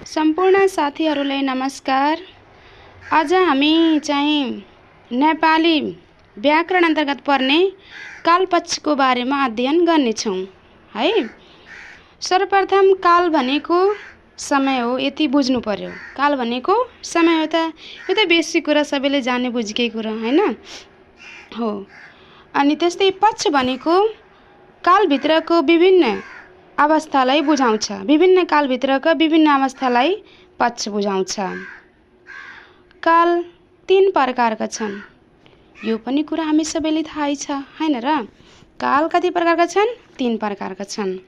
सम्पूर्ण साथीहरूलाई नमस्कार। आज हामी चाहिँ नेपाली व्याकरण अन्तर्गत पर्ने कालपक्षको बारेमा अध्ययन गर्नेछौँ है। सर्वप्रथम काल भनेको समय हो, यति बुझ्नु पर्यो। काल भनेको समय हो त यो त बेसिक कुरा, सबैले जाने बुझेकै कुरा हैन हो। अनि त्यस्तै पक्ष भनेको कालभित्रको विभिन्न अवस्थालाई बुझाउँछ। विभिन्न कालभित्रका विभिन्न अवस्थालाई पक्ष बुझाउँछ। काल 3 प्रकारका छन्, यो पनि कुरा हामी सबैले थाहै छ हैन र। काल कति प्रकारका छन्? 3 प्रकारका छन्।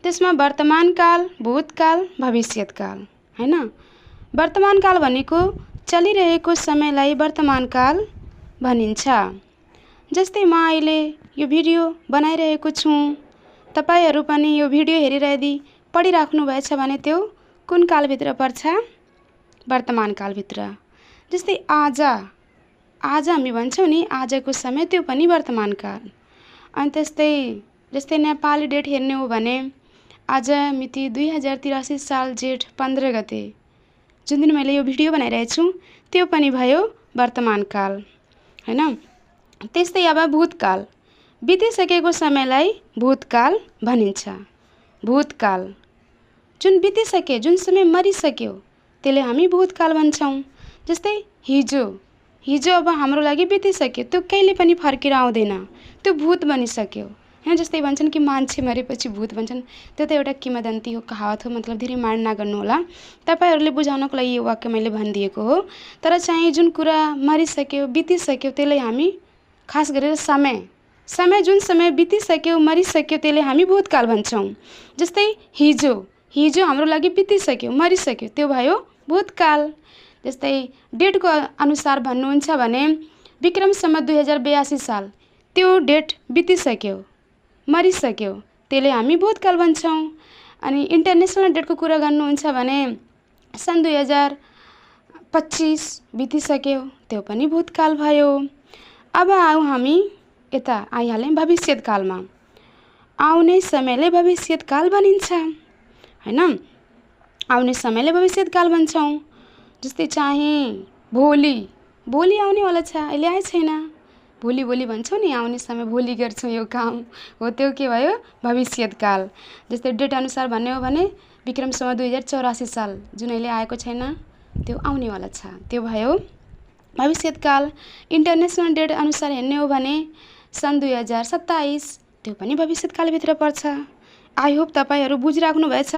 त्यसमा वर्तमान काल, भूतकाल, भविष्यत्काल हैन। वर्तमान काल भनेको चलिरहेको समयलाई वर्तमान काल भनिन्छ। जस्तै म अहिले यो भिडियो बनाइरहेको छु, तपाईहरू पनि यो भिडियो हेरिरहँदै पढिराख्नु भएछ भने त्यो कुन कालभित्र पर्छ? वर्तमान कालभित्र। जस्तै आज हामी भन्छौँ नि, आजको समय, त्यो पनि वर्तमान काल। अनि जस्तै नेपाली डेट हेर्ने हो भने आज मिति 2083 साल जेठ 15 गते, जुन दिन मैले यो भिडियो बनाइरहेको छु त्यो पनि भयो वर्तमान काल हैन। त्यस्तै अब भूतकाल, बितिसकेको समयलाई भूतकाल भनिन्छ। भूतकाल जुन बितिसके, जुन समय मरिसक्यो त्यसले हामी भूतकाल भन्छौँ। जस्तै हिजो अब हाम्रो लागि बितिसक्यो, त्यो कहिले पनि फर्केर आउँदैन, त्यो भूत बनिसक्यो हैन। जस्तै भन्छन् कि मान्छे मरेपछि भूत भन्छन्, त्यो त एउटा किंवदन्ती हो, कहावत हो, मतलब धेरै माड नगर्नु होला। तपाईहरूले बुझाउनको लागि यो वाक्य मैले भनिदिएको हो। तर चाहिँ जुन कुरा मरिसक्यो, बितिसक्यो त्यसलाई हामी खास गरेर समय जुन समय बितिसक्यो, मरिसक्यो त्यसले हामी भूतकाल भन्छौँ। जस्तै हिजो हाम्रो लागि बितिसक्यो, मरिसक्यो, त्यो भयो भूतकाल। जस्तै डेटको अनुसार भन्नुहुन्छ भने विक्रम सम्वत 2082 साल, त्यो डेट बितिसक्यो, मरिसक्यो, त्यसले हामी भूतकाल भन्छौँ। अनि इन्टरनेसनल डेटको कुरा गर्नुहुन्छ भने सन् 2025 बितिसक्यो, त्यो पनि भूतकाल भयो। अब आउँ हामी यता आइहाल्यौँ भविष्यत्कालमा। आउने समयले भविष्यत्काल भनिन्छ हैन। आउने समयले भविष्यत्काल भन्छौँ। जस्तै चाहिँ भोलि आउनेवाला छ, अहिले आए छैन, भोलि भन्छौँ नि, आउने समय भोलि गर्छौँ यो काम हो, त्यो के भयो? भविष्यत्काल। जस्तै डेट अनुसार भन्ने हो भने विक्रम सम्वत 2084 साल, जुन अहिले आएको छैन, त्यो आउनेवाला छ, त्यो भयो भविष्यत्काल। इन्टरनेसनल डेट अनुसार हेर्ने हो भने सन् 2027, त्यो पनि भविष्यत्कालभित्र पर्छ। आई होप तपाईहरू बुझिराख्नु भएछ।